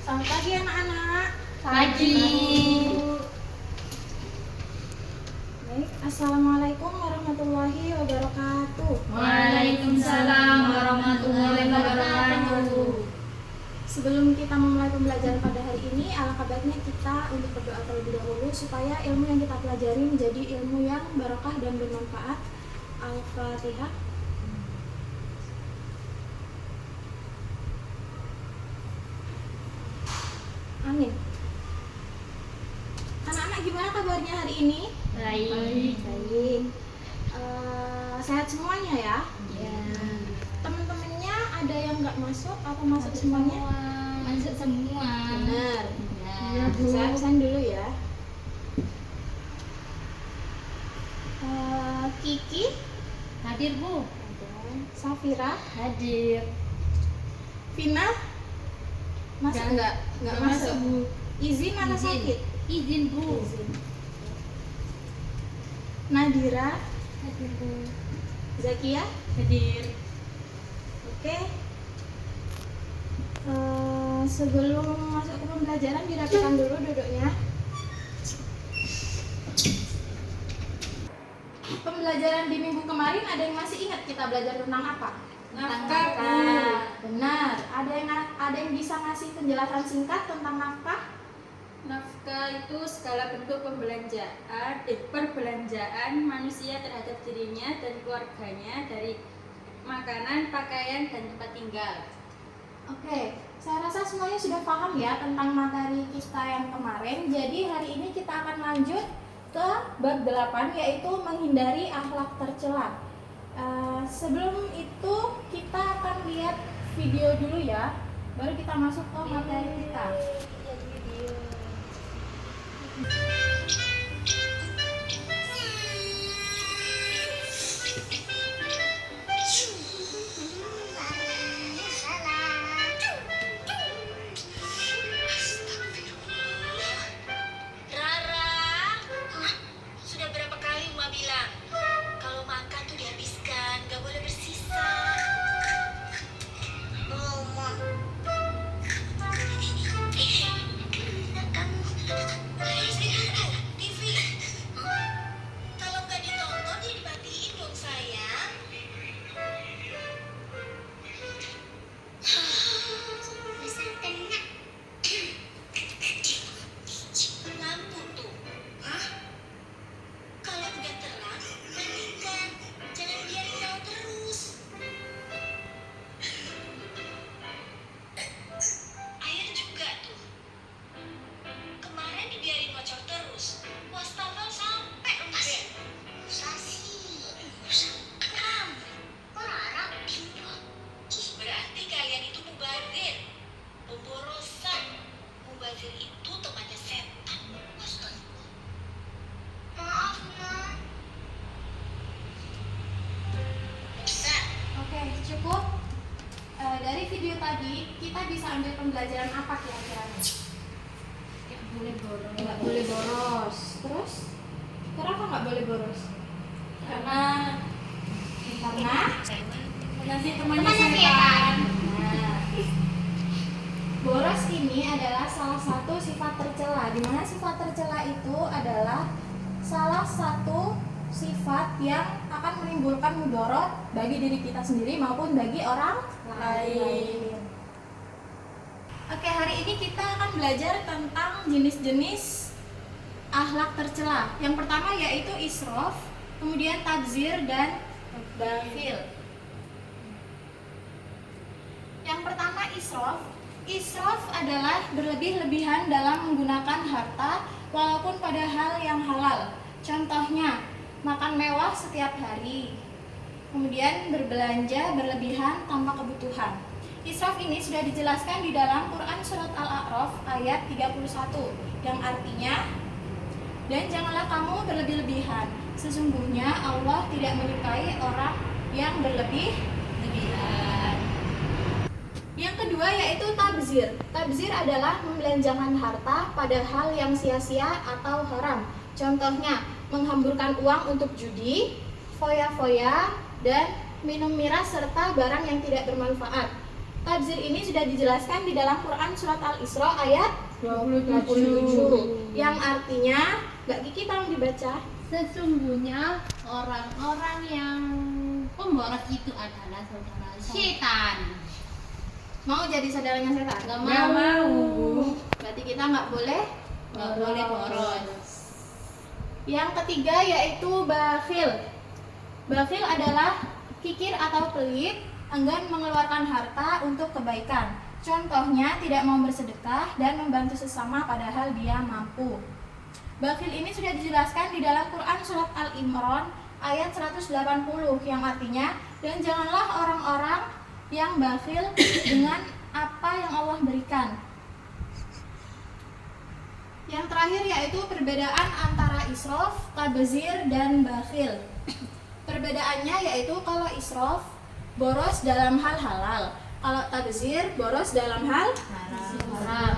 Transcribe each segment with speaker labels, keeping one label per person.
Speaker 1: Selamat pagi anak-anak.
Speaker 2: Pagi.
Speaker 1: Baik, assalamualaikum warahmatullahi wabarakatuh.
Speaker 2: Waalaikumsalam warahmatullahi wabarakatuh.
Speaker 1: Sebelum kita memulai pembelajaran pada hari ini, alangkah baiknya kita untuk berdoa terlebih dahulu supaya ilmu yang kita pelajari menjadi ilmu yang barokah dan bermanfaat. Al-Fatihah. Amin. Anak-anak gimana kabarnya hari ini?
Speaker 2: Baik.
Speaker 1: Baik. Sehat semuanya ya?
Speaker 2: Ya.
Speaker 1: Teman-temannya ada yang nggak masuk atau masuk semuanya?
Speaker 2: Masuk semua.
Speaker 1: Benar.
Speaker 2: Ya.
Speaker 1: Saya absen dulu ya. Kiki,
Speaker 2: Hadir Bu.
Speaker 1: Safira,
Speaker 2: Hadir.
Speaker 1: Vina, masuk nggak? Nggak masuk.
Speaker 2: Bu.
Speaker 1: Izin mana
Speaker 2: Izin.
Speaker 1: sakit?
Speaker 2: Izin Bu.
Speaker 1: Izin. Nadira,
Speaker 2: Hadir Bu.
Speaker 1: Zakia,
Speaker 2: Hadir.
Speaker 1: oke. Sebelum masuk ke pembelajaran dirapikan dulu duduknya. Pembelajaran di minggu kemarin ada yang masih ingat kita belajar tentang apa?
Speaker 2: Nafkah, Bu.
Speaker 1: Benar. Ada yang bisa ngasih penjelasan singkat tentang nafkah?
Speaker 3: Nafkah itu segala bentuk perbelanjaan manusia terhadap dirinya dan keluarganya dari makanan, pakaian, dan tempat tinggal.
Speaker 1: Oke, saya rasa semuanya sudah paham ya tentang materi kita yang kemarin. Jadi hari ini kita akan lanjut ke bab 8 yaitu menghindari akhlak tercela. Sebelum itu kita akan lihat video dulu ya, baru kita masuk ke materi kita.
Speaker 4: Sudah berapa kali Uma bilang kalau makan tuh dihabiskan, gak boleh bersisa. Uma. TV. Kalau nggak ditonton ya dimatiin dong sayang. Bisa kena. Lampu tuh. Hah? Kalau udah terang, matikan. Jangan biarin nyala terus. Air juga tuh. Kemarin dibiarin ngocor terus. Wastafel sampai lembek. Usah sih. Usah. Kamu. Kok Rara pindah? Berarti kalian itu mubazir. Pemborosan. Mubazir itu temannya setan. Astaga. Maaf, Ma. Bisa.
Speaker 1: Oke, cukup. Dari video tadi kita bisa ambil pembelajaran apa kira-kira?
Speaker 2: Nggak boleh boros.
Speaker 1: Nggak boleh boros. Terus? Kenapa nggak boleh boros?
Speaker 2: Karena
Speaker 3: Nasi
Speaker 4: Temannya
Speaker 3: temannya
Speaker 4: setan.
Speaker 1: Nah, boros ini adalah salah satu sifat tercela. Di mana sifat tercela itu adalah salah satu sifat yang akan menimbulkan mudarat bagi diri kita sendiri maupun bagi orang lain. Oke, hari ini kita akan belajar tentang jenis-jenis akhlak tercela. Yang pertama yaitu israf, kemudian tabzir dan bakhil. Yang pertama israf. Israf adalah berlebih-lebihan dalam menggunakan harta walaupun pada hal yang halal. Contohnya, makan mewah setiap hari. Kemudian berbelanja berlebihan tanpa kebutuhan. Israf ini sudah dijelaskan di dalam Quran surat Al-A'raf ayat 31 yang artinya, dan janganlah kamu berlebih-lebihan. Sesungguhnya Allah tidak menyukai orang yang berlebih-lebihan. Yang kedua yaitu tabzir. Tabzir adalah membelanjakan harta pada hal yang sia-sia atau haram. Contohnya, menghamburkan uang untuk judi, foya-foya, dan minum miras serta barang yang tidak bermanfaat. Tabzir ini sudah dijelaskan di dalam Quran surat Al-Isra ayat 27 yang artinya, Mbak Kiki tolong dibaca.
Speaker 2: Sesungguhnya orang-orang yang pemboros itu adalah saudara setan.
Speaker 1: Mau jadi saudaranya setan?
Speaker 2: Nggak mau.
Speaker 1: Berarti kita nggak boleh
Speaker 2: boros.
Speaker 1: Yang ketiga yaitu bakhil. Bakhil adalah kikir atau pelit, enggan mengeluarkan harta untuk kebaikan. Contohnya tidak mau bersedekah dan membantu sesama padahal dia mampu. Bakhil ini sudah dijelaskan di dalam Quran surat Al-Imran ayat 180 yang artinya, dan janganlah orang-orang yang bakhil dengan apa yang Allah berikan. Yang terakhir yaitu perbedaan antara israf, tabzir, dan bakhil. Perbedaannya yaitu kalau israf boros dalam hal halal, kalau tabzir boros dalam hal haram.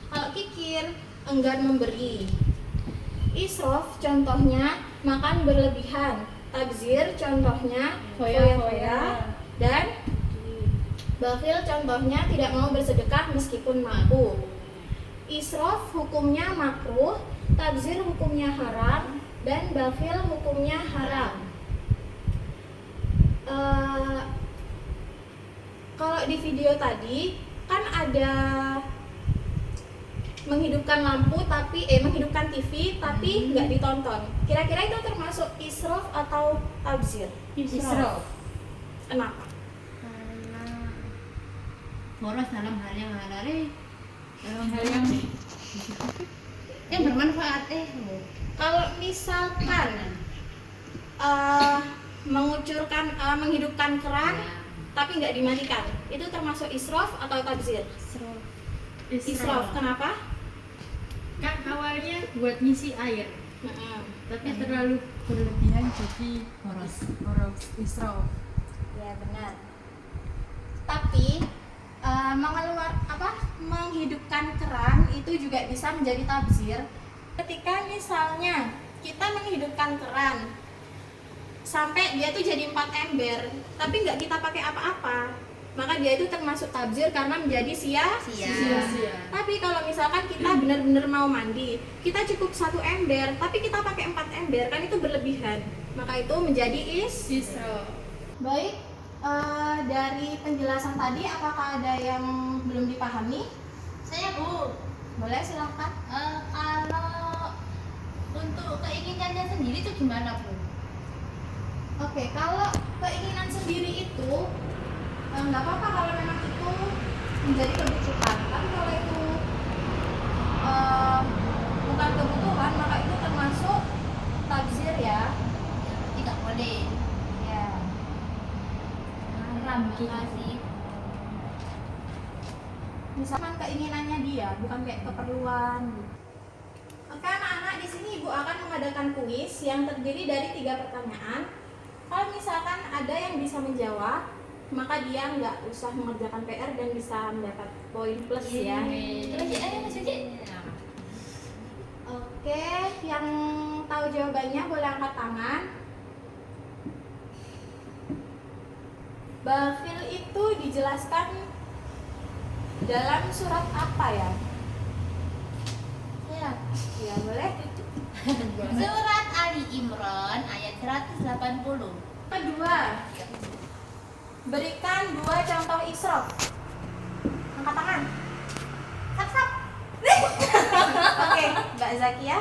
Speaker 1: Kalau kikir enggan memberi. Israf contohnya makan berlebihan, tabzir contohnya foya-foya, dan bakhil contohnya tidak mau bersedekah meskipun mampu. Israf hukumnya makruh, tabzir hukumnya haram, dan bakhil hukumnya haram. Kalau di video tadi kan ada menghidupkan lampu tapi menghidupkan TV tapi nggak ditonton. Kira-kira itu termasuk israf atau tabzir?
Speaker 2: Israf.
Speaker 1: Kenapa?
Speaker 2: Karena boros dalam hal yang halal, dalam hal yang bermanfaat.
Speaker 1: Kalau misalkan menghidupkan keran tapi nggak dimatikan, itu termasuk israf atau tabzir? Israf. Kenapa?
Speaker 2: Kan awalnya buat ngisi air, tapi terlalu berlebihan jadi boros israf.
Speaker 1: Ya benar. Tapi menghidupkan keran itu juga bisa menjadi tabzir. Ketika misalnya kita menghidupkan keran sampai dia tuh jadi 4 ember, tapi nggak kita pakai apa-apa, maka dia itu termasuk tabzir karena menjadi sia-sia. Tapi kalau misalkan kita benar-benar mau mandi, kita cukup 1 ember, tapi kita pakai 4 ember, kan itu berlebihan, maka itu menjadi israf. Baik, dari penjelasan tadi, apakah ada yang belum dipahami?
Speaker 2: Saya Bu,
Speaker 1: Boleh silahkan.
Speaker 2: kalau untuk keinginannya sendiri itu gimana Bu?
Speaker 1: Oke, kalau keinginan sendiri itu nggak apa-apa kalau memang itu menjadi kebutuhan. Tapi kalau itu bukan kebutuhan, maka itu termasuk tabzir ya.
Speaker 2: Tidak boleh.
Speaker 1: Ya.
Speaker 2: Haram gitu sih.
Speaker 1: Misalkan keinginannya dia, bukan kayak keperluan. Oke anak-anak, di sini Ibu akan mengadakan kuis yang terdiri dari 3 pertanyaan. Kalau misalkan ada yang bisa menjawab, maka dia nggak usah mengerjakan PR dan bisa mendapat poin plus ya. Oke, yang tahu jawabannya boleh angkat tangan. Bakhil itu dijelaskan dalam surat apa ya? Ya boleh.
Speaker 2: Surat Ali Imran ayat 180.
Speaker 1: Kedua, berikan 2 contoh israf. Angkat tangan. Sap. Oke, Mbak Zakia.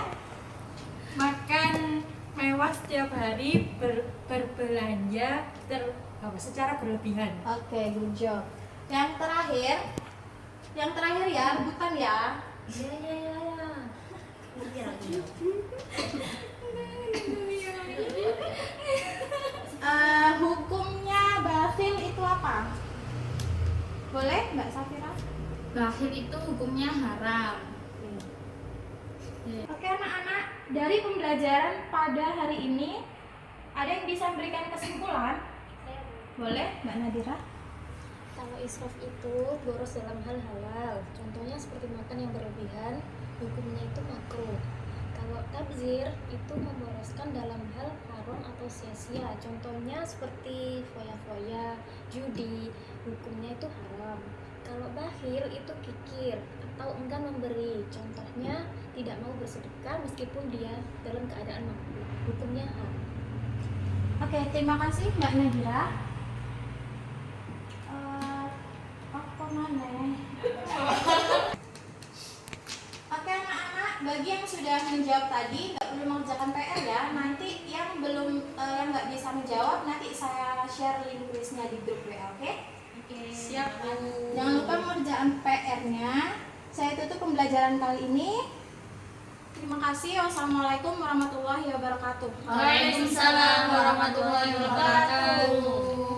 Speaker 3: Makan mewah setiap hari, berbelanja secara berlebihan.
Speaker 1: Oke, good job. Yang terakhir ya, rebutan ya. Hukumnya bakhil itu apa? Boleh Mbak Safira?
Speaker 2: Bakhil itu hukumnya haram.
Speaker 1: Oke anak-anak, dari pembelajaran pada hari ini ada yang bisa memberikan kesimpulan? Boleh Mbak Nadira?
Speaker 5: Kalau israf itu boros dalam hal halal, contohnya seperti makan yang berlebihan, hukumnya itu makruh. Kalau tabzir itu memboroskan dalam hal haram atau sia-sia. Contohnya seperti foya-foya, judi, hukumnya itu haram. Kalau bakhil itu kikir atau enggan memberi. Contohnya tidak mau bersedekah meskipun dia dalam keadaan mampu. Hukumnya haram.
Speaker 1: Oke, terima kasih Mbak Nadira. Apa mana? Oke anak-anak, bagi yang sudah menjawab tadi nggak perlu mengerjakan PR ya. Nanti yang belum yang nggak bisa menjawab nanti saya share link kuisnya di grup WA. Oke?
Speaker 3: Siap, Bu.
Speaker 1: Jangan lupa mengerjakan PR-nya. Saya tutup pembelajaran kali ini. Terima kasih. Wassalamualaikum warahmatullahi wabarakatuh.
Speaker 2: Waalaikumsalam warahmatullahi wabarakatuh.